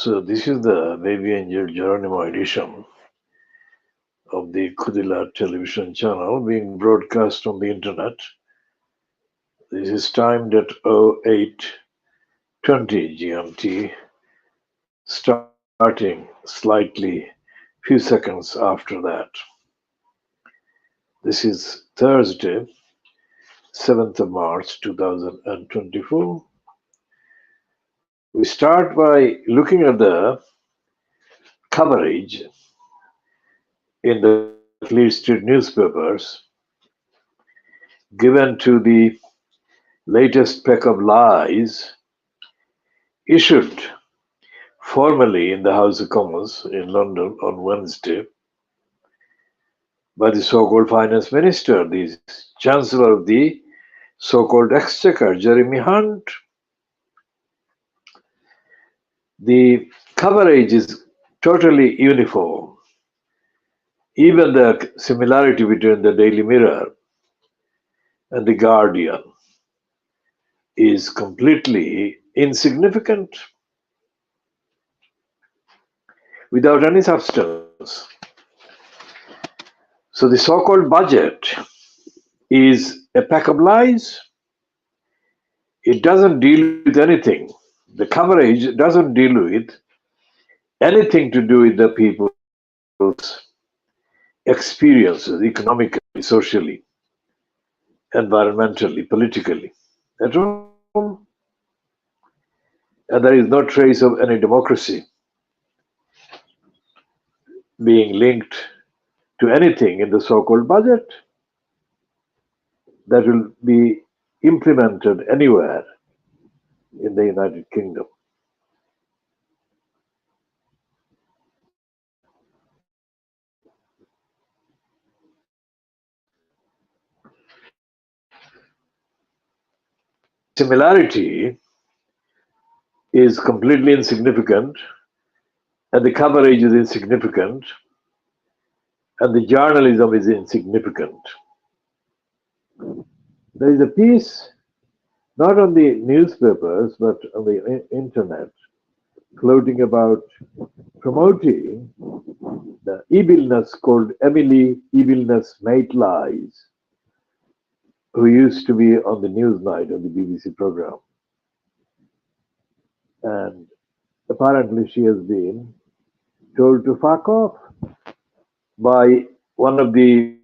So this is the baby Angelgeronimo edition of the KhoodeelaarTVChannel television channel being broadcast on the internet. This is timed at 08:20 GMT, starting slightly few seconds after that. This is Thursday, 7th of March 2024. We start by looking at the coverage in the Clear Street newspapers given to the latest pack of lies issued formally in the House of Commons in London on Wednesday by the so-called finance minister, the chancellor of the so-called exchequer, Jeremy Hunt. The coverage is totally uniform. Even the similarity between the Daily Mirror and the Guardian is completely insignificant, without any substance. So the so-called budget is a pack of lies. It doesn't deal with anything. The coverage doesn't deal with anything to do with the people's experiences economically, socially, environmentally, politically at all. And there is no trace of any democracy being linked to anything in the so-called budget that will be implemented anywhere in the United Kingdom. Similarity is completely insignificant, and the coverage is insignificant, and the journalism is insignificant. There is a piece, not on the newspapers, but on the internet, floating about promoting the evilness called Emily Evilness Maitlies, who used to be on the Newsnight on the BBC program. And apparently she has been told to fuck off by one of the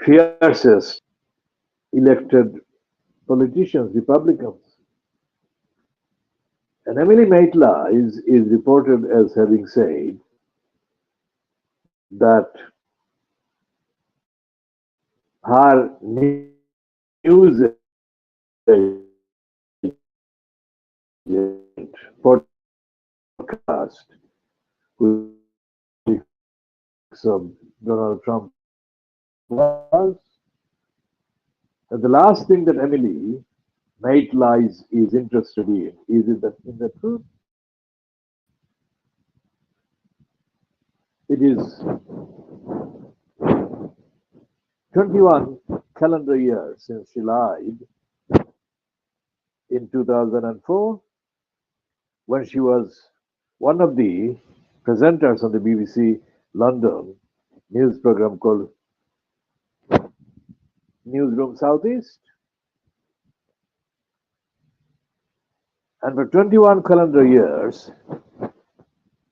fiercest elected politicians, Republicans. And Emily Maitlies is reported as having said that her news agent podcast with of Donald Trump was that the last thing that Emily Maitlies is interested in is in the truth. It is 21 calendar years since she lied in 2004 when she was one of the presenters on the BBC London news program called Newsroom Southeast. And for 21 calendar years,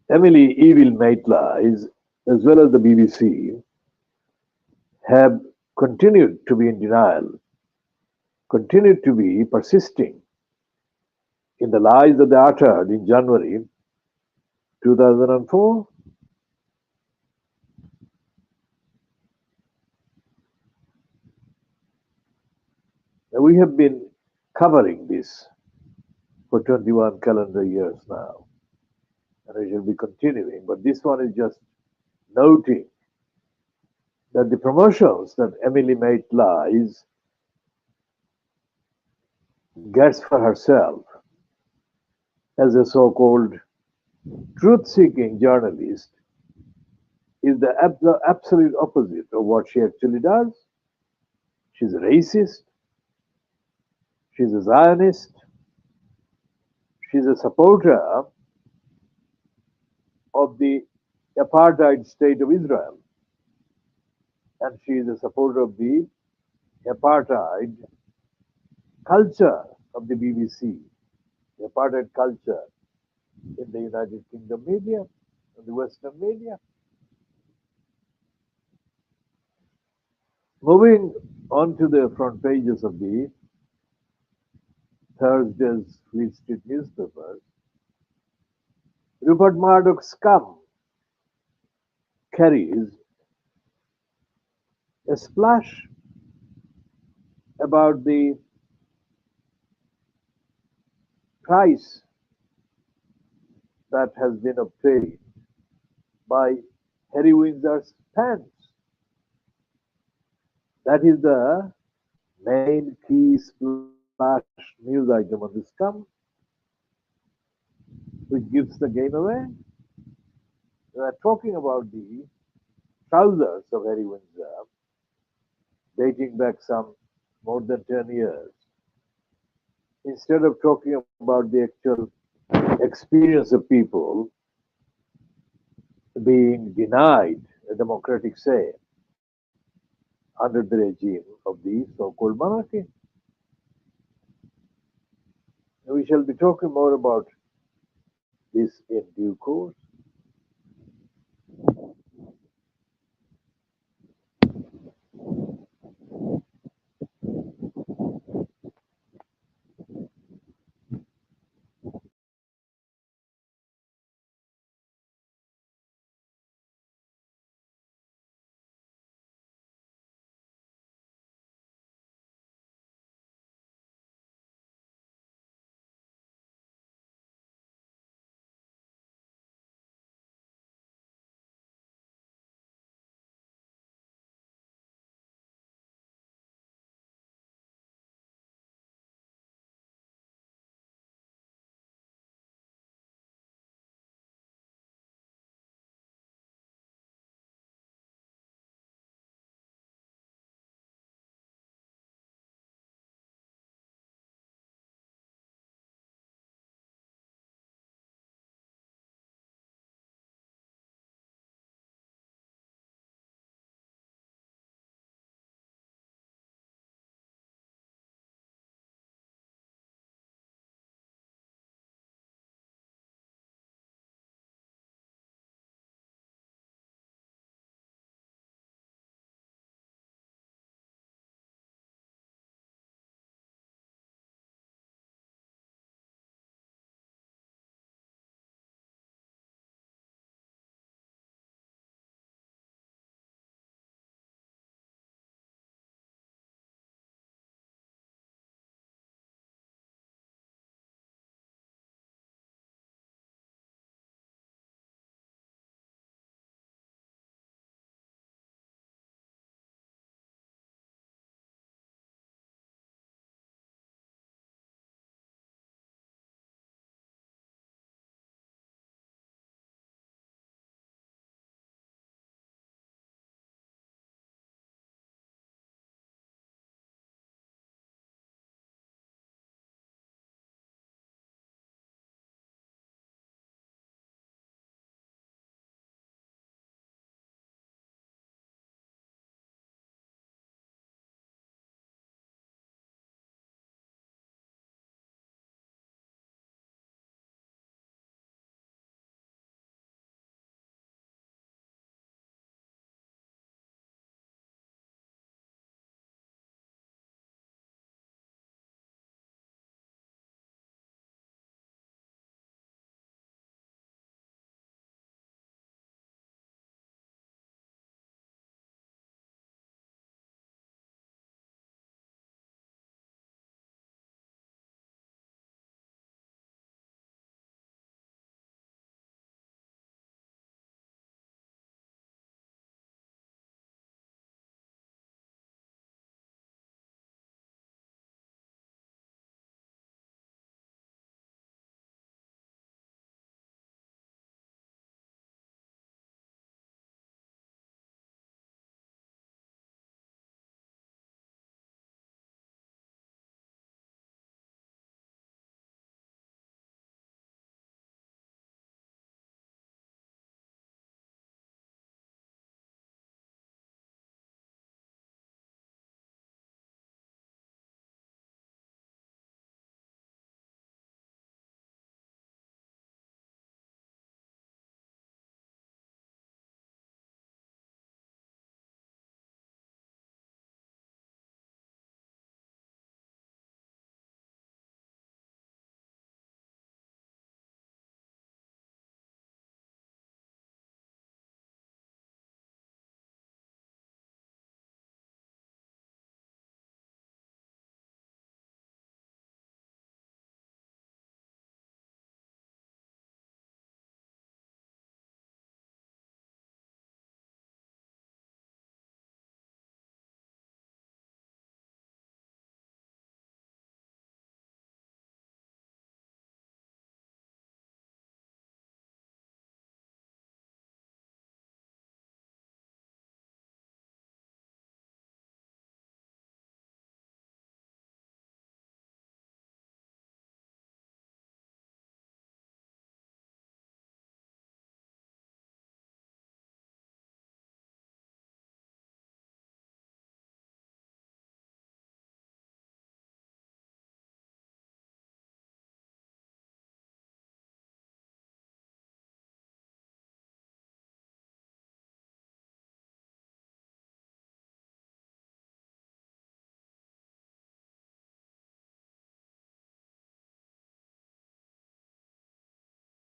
Emily Evil Maitlies, as well as the BBC, have continued to be in denial, continued to be persisting in the lies that they uttered in January 2004. We have been covering this for 21 calendar years now, and we shall be continuing. But this one is just noting that the promotions that Emily Maitlies gets for herself as a so-called truth-seeking journalist is the absolute opposite of what she actually does. She's a racist. She's a Zionist. She's a supporter of the apartheid state of Israel. And she is a supporter of the apartheid culture of the BBC, the apartheid culture in the United Kingdom media, in the Western media. Moving on to the front pages of the Thursday's Fleet Street newspapers, Rupert Murdoch's scum carries a splash about the price that has been obtained by Harry Windsor's pants. That is the main key splash news item on the scum, which gives the game away. We are talking about the trousers of Harry Windsor, dating back some more than 10 years. Instead of talking about the actual experience of people being denied a democratic say under the regime of the so-called monarchy. We shall be talking more about this in due course.